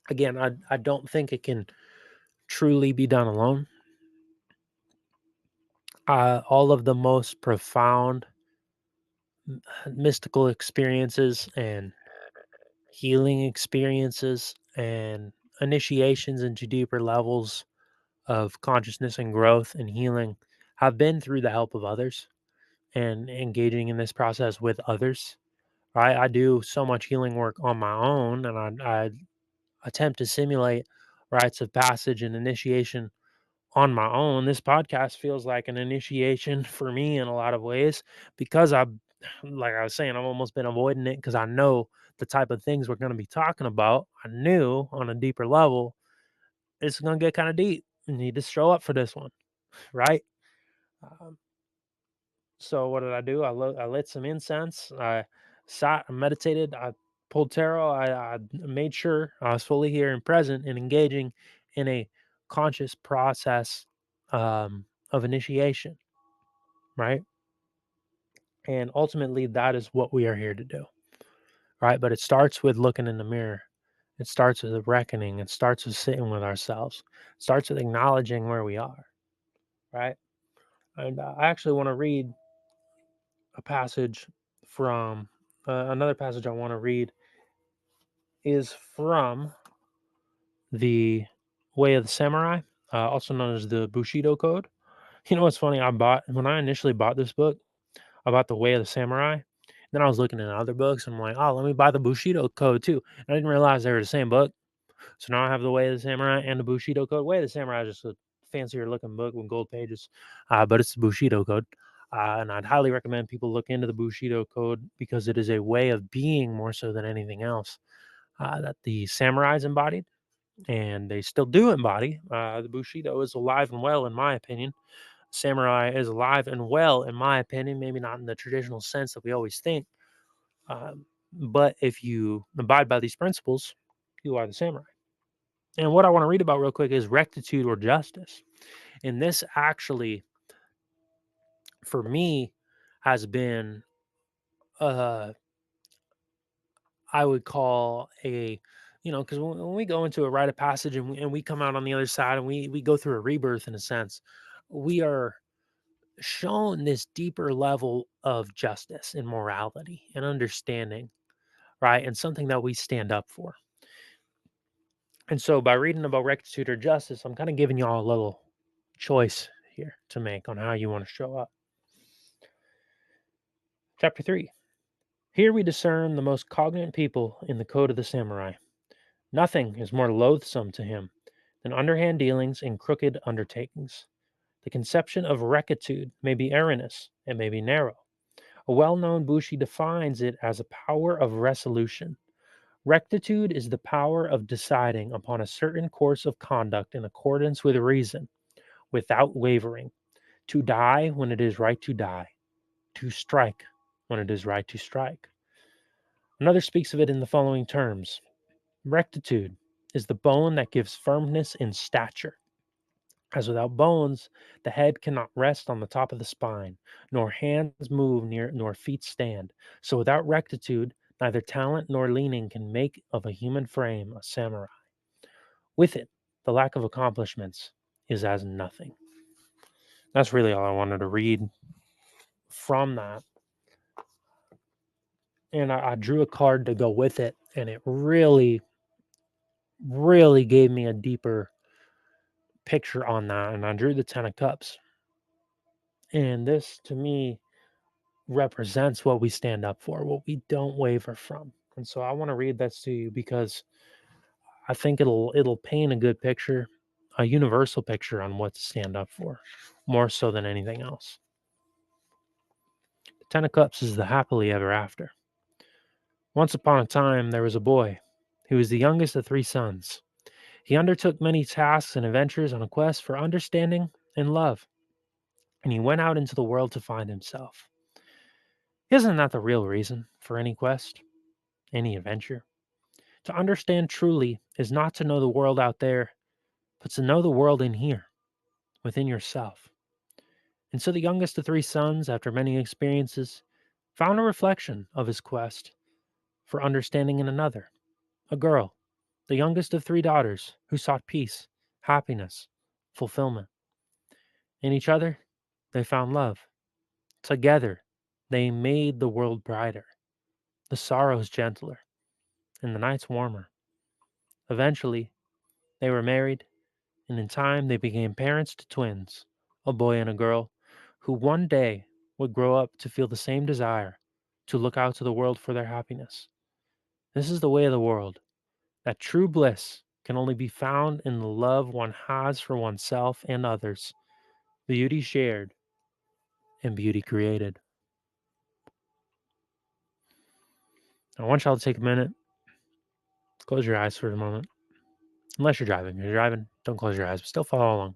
[SPEAKER 1] again, I don't think it can truly be done alone. All of the most profound mystical experiences and healing experiences and initiations into deeper levels of consciousness and growth and healing have been through the help of others and engaging in this process with others. Right? I do so much healing work on my own, and I attempt to simulate rites of passage and initiation on my own. This podcast feels like an initiation for me in a lot of ways because like I was saying, I've almost been avoiding it because I know the type of things we're going to be talking about. I knew on a deeper level, it's going to get kind of deep. You need to show up for this one, right? Um, so what did I do? I lit some incense. I sat, I meditated. I pulled tarot. I made sure I was fully here and present and engaging in a conscious process of initiation, right? And ultimately, that is what we are here to do, right? But it starts with looking in the mirror. It starts with a reckoning. It starts with sitting with ourselves. It starts with acknowledging where we are, right? And I actually want to read a passage from another passage I want to read is from the Way of the Samurai, also known as the Bushido Code. You know what's funny? When I initially bought this book, I bought the Way of the Samurai. Then I was looking at other books. I'm like, oh, let me buy the Bushido Code too. And I didn't realize they were the same book. So now I have the Way of the Samurai and the Bushido Code. Way of the Samurai is just a fancier looking book with gold pages, but it's the Bushido Code. And I'd highly recommend people look into the Bushido Code because it is a way of being more so than anything else that the samurais embodied, and they still do embody. The Bushido is alive and well, in my opinion. Samurai is alive and well, in my opinion, maybe not in the traditional sense that we always think. But if you abide by these principles, you are the samurai. And what I want to read about real quick is rectitude or justice. And this actually, for me, has been, uh, I would call because when we go into a rite of passage and we come out on the other side and we go through a rebirth in a sense, we are shown this deeper level of justice and morality and understanding, right? And something that we stand up for. And so by reading about rectitude or justice, I'm kind of giving y'all a little choice here to make on how you want to show up. Chapter 3. Here we discern the most cognate people in the code of the samurai. Nothing is more loathsome to him than underhand dealings in crooked undertakings. The conception of rectitude may be erroneous, it may be narrow. A well known Bushi defines it as a power of resolution. Rectitude is the power of deciding upon a certain course of conduct in accordance with reason, without wavering, to die when it is right to die, to strike when it is right to strike. Another speaks of it in the following terms: rectitude is the bone that gives firmness in stature. As without bones, the head cannot rest on the top of the spine, nor hands move near, nor feet stand. So without rectitude, neither talent nor leaning can make of a human frame a samurai. With it, the lack of accomplishments is as nothing. That's really all I wanted to read from that. And I drew a card to go with it, and it really, really gave me a deeper picture on that. And I drew the Ten of Cups. And this, to me, represents what we stand up for, what we don't waver from. And so I want to read this to you because I think it'll paint a good picture, a universal picture on what to stand up for, more so than anything else. The Ten of Cups is the happily ever after. Once upon a time there was a boy. He was the youngest of three sons. He undertook many tasks and adventures on a quest for understanding and love, and he went out into the world to find himself. Isn't that the real reason for any quest, any adventure? To understand truly is not to know the world out there, but to know the world in here, within yourself. And so the youngest of three sons, after many experiences, found a reflection of his quest for understanding in another, a girl, the youngest of three daughters, who sought peace, happiness, fulfillment. In each other, they found love. Together, they made the world brighter, the sorrows gentler, and the nights warmer. Eventually, they were married, and in time they became parents to twins, a boy and a girl, who one day would grow up to feel the same desire to look out to the world for their happiness. This is the way of the world, that true bliss can only be found in the love one has for oneself and others, beauty shared and beauty created. I want y'all to take a minute, close your eyes for a moment, unless you're driving. If you're driving, don't close your eyes, but still follow along.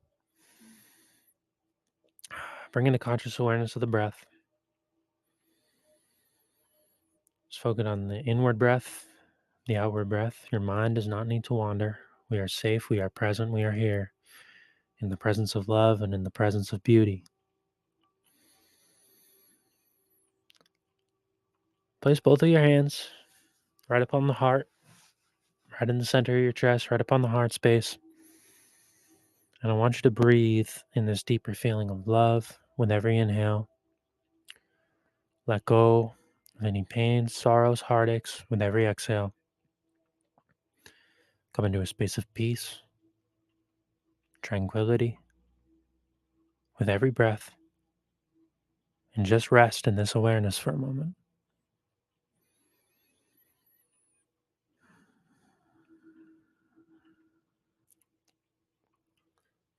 [SPEAKER 1] Bring in the conscious awareness of the breath. Just focus on the inward breath, the outward breath. Your mind does not need to wander. We are safe, we are present, we are here in the presence of love and in the presence of beauty. Place both of your hands right upon the heart, right in the center of your chest, right upon the heart space. And I want you to breathe in this deeper feeling of love with every inhale. Let go of any pain, sorrows, heartaches with every exhale. Come into a space of peace, tranquility with every breath, and just rest in this awareness for a moment.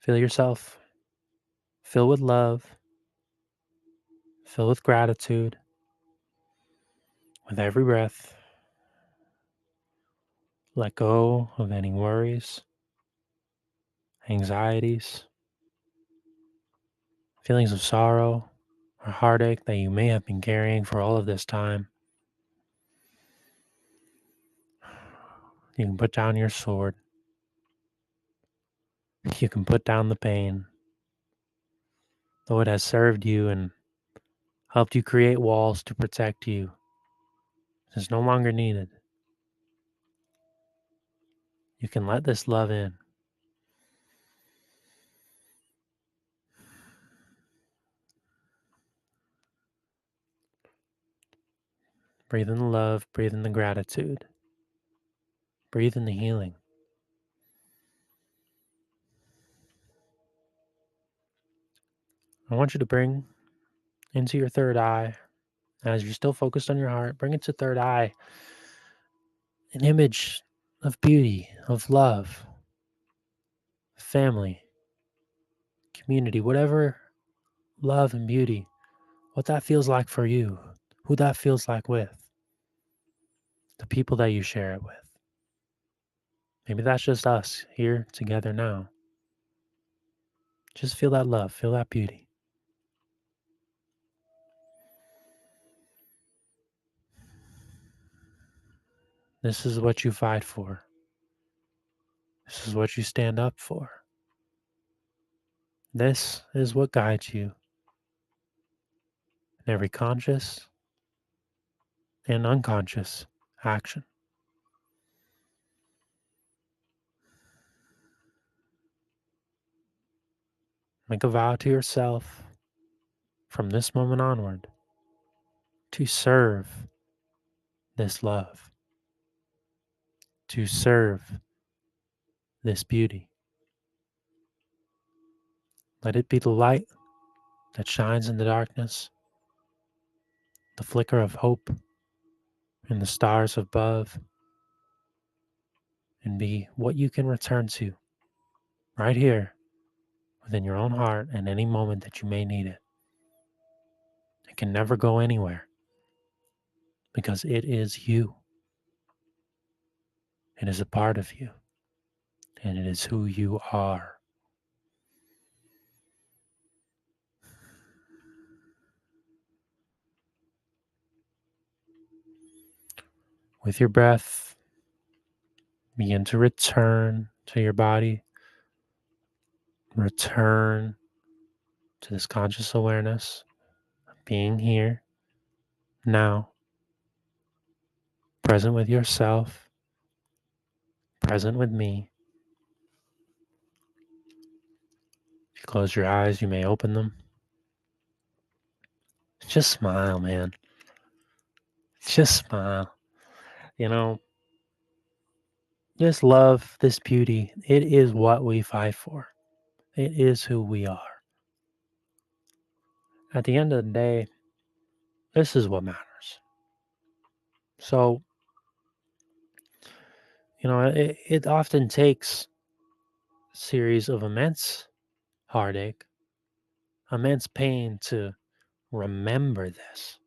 [SPEAKER 1] Feel yourself fill with love, fill with gratitude with every breath. Let go of any worries, anxieties, feelings of sorrow or heartache that you may have been carrying for all of this time. You can put down your sword. You can put down the pain, though it has served you in helped you create walls to protect you, is no longer needed. You can let this love in. Breathe in the love, breathe in the gratitude, breathe in the healing. I want you to bring into your third eye, as you're still focused on your heart, bring into third eye an image of beauty, of love, family, community, whatever love and beauty, what that feels like for you, who that feels like with, the people that you share it with. Maybe that's just us here together now. Just feel that love, feel that beauty. This is what you fight for. This is what you stand up for. This is what guides you in every conscious and unconscious action. Make a vow to yourself from this moment onward to serve this love, to serve this beauty. Let it be the light that shines in the darkness, the flicker of hope in the stars above, and be what you can return to right here within your own heart at any moment that you may need it. It can never go anywhere because it is you. It is a part of you, and it is who you are. With your breath, begin to return to your body, return to this conscious awareness of being here, now, present with yourself, present with me. If you close your eyes, you may open them. Just smile, man. Just smile. You know, this love, this beauty, it is what we fight for. It is who we are. At the end of the day, this is what matters. So, it often takes a series of immense heartache, immense pain to remember this.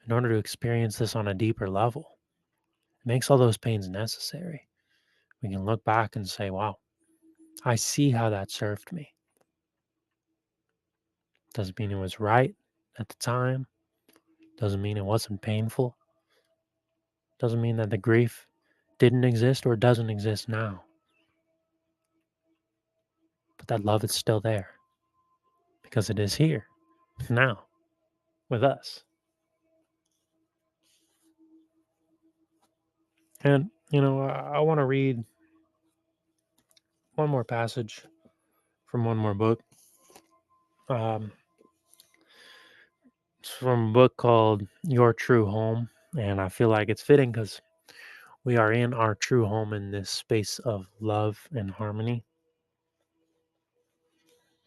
[SPEAKER 1] In order to experience this on a deeper level, it makes all those pains necessary. We can look back and say, wow, I see how that served me. Doesn't mean it was right at the time. Doesn't mean it wasn't painful. Doesn't mean that the grief didn't exist or doesn't exist now. But that love is still there because it is here now with us. And, I want to read one more passage from one more book. Um, it's from a book called Your True Home. And I feel like it's fitting because we are in our true home in this space of love and harmony.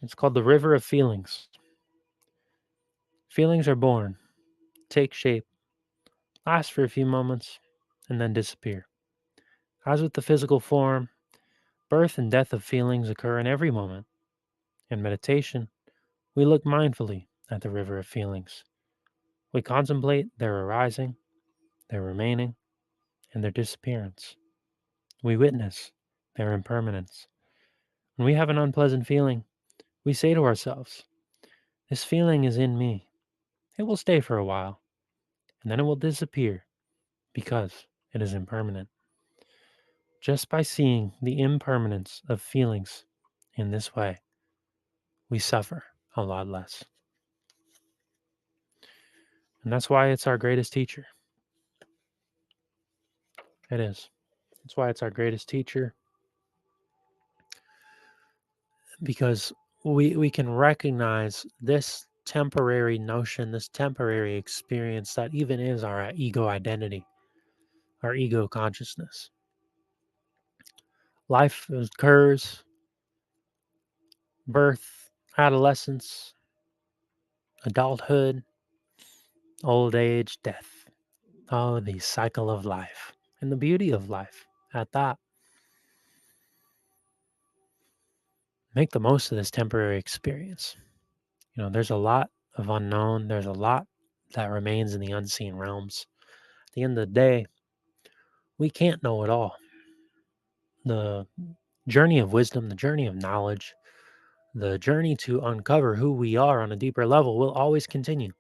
[SPEAKER 1] It's called The River of Feelings. Feelings are born, take shape, last for a few moments, and then disappear. As with the physical form, birth and death of feelings occur in every moment. In meditation, we look mindfully at the river of feelings. We contemplate their arising, their remaining, and their disappearance. We witness their impermanence. When we have an unpleasant feeling, we say to ourselves, this feeling is in me. It will stay for a while, and then it will disappear because it is impermanent. Just by seeing the impermanence of feelings in this way, we suffer. a lot less. And that's why it's our greatest teacher. It is. That's why it's our greatest teacher, because we can recognize this temporary notion, this temporary experience that even is our ego identity, our ego consciousness. Life occurs, birth, adolescence, adulthood, old age, death. Oh, the cycle of life and the beauty of life at that. Make the most of this temporary experience. There's a lot of unknown. There's a lot that remains in the unseen realms. At the end of the day, we can't know it all. The journey of wisdom, the journey of knowledge, the journey to uncover who we are on a deeper level will always continue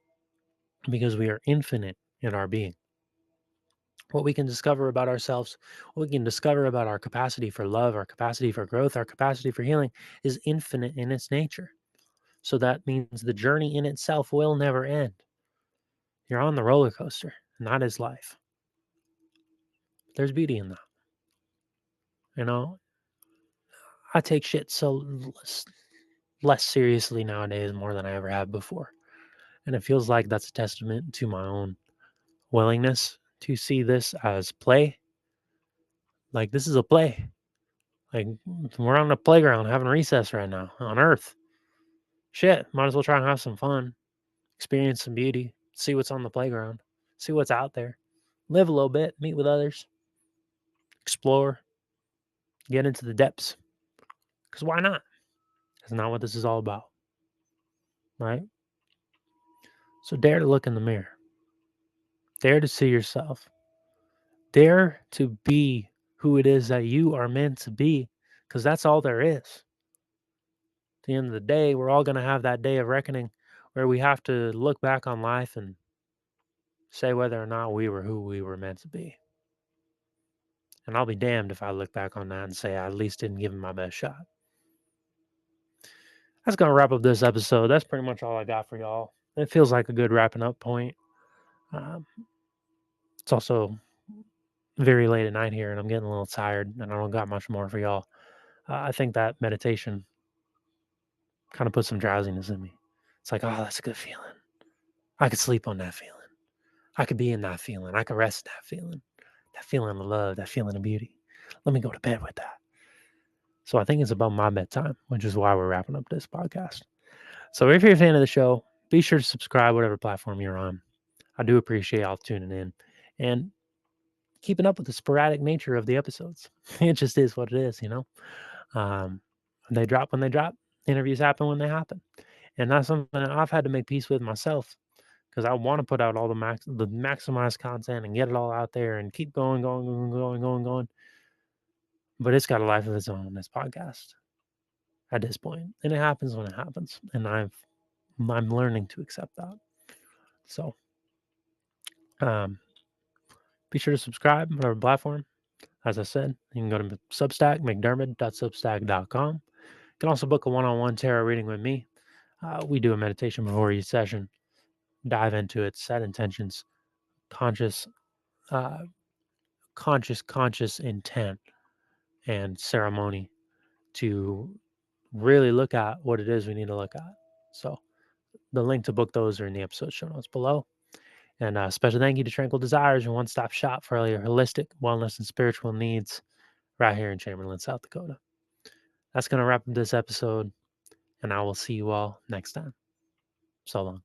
[SPEAKER 1] because we are infinite in our being. What we can discover about ourselves, what we can discover about our capacity for love, our capacity for growth, our capacity for healing is infinite in its nature. So that means the journey in itself will never end. You're on the roller coaster, and that is life. There's beauty in that. You know, I take shit so less seriously nowadays more than I ever have before. And it feels like that's a testament to my own willingness to see this as play. Like, this is a play. Like, we're on the playground having recess right now on Earth. Shit, might as well try and have some fun, experience some beauty, see what's on the playground, see what's out there, live a little bit, meet with others, explore, get into the depths. Because why not? That's not what this is all about, right? So dare to look in the mirror. Dare to see yourself. Dare to be who it is that you are meant to be, because that's all there is. At the end of the day, we're all going to have that day of reckoning where we have to look back on life and say whether or not we were who we were meant to be. And I'll be damned if I look back on that and say I at least didn't give him my best shot. That's going to wrap up this episode. That's pretty much all I got for y'all. It feels like a good wrapping up point. It's also very late at night here, and I'm getting a little tired, and I don't got much more for y'all. I think that meditation kind of put some drowsiness in me. It's like, oh, that's a good feeling. I could sleep on that feeling. I could be in that feeling. I could rest in that feeling of love, that feeling of beauty. Let me go to bed with that. So I think it's about my bedtime, which is why we're wrapping up this podcast. So if you're a fan of the show, be sure to subscribe, whatever platform you're on. I do appreciate y'all tuning in and keeping up with the sporadic nature of the episodes. It just is what it is, They drop when they drop. Interviews happen when they happen. And that's something that I've had to make peace with myself, because I want to put out all the maximized content and get it all out there and keep going. But it's got a life of its own, this podcast, at this point. And it happens when it happens. And I'm learning to accept that. So be sure to subscribe, whatever platform. As I said, you can go to Substack, mcdermott.substack.com. You can also book a one-on-one tarot reading with me. We do a meditation before each session, dive into it, set intentions, conscious intent and ceremony to really look at what it is we need to look at. So the link to book those are in the episode show notes below. And a special thank you to Tranquil Desires, your one-stop shop for all your holistic wellness and spiritual needs right here in Chamberlain, South Dakota. That's going to wrap up this episode, and I will see you all next time. So long.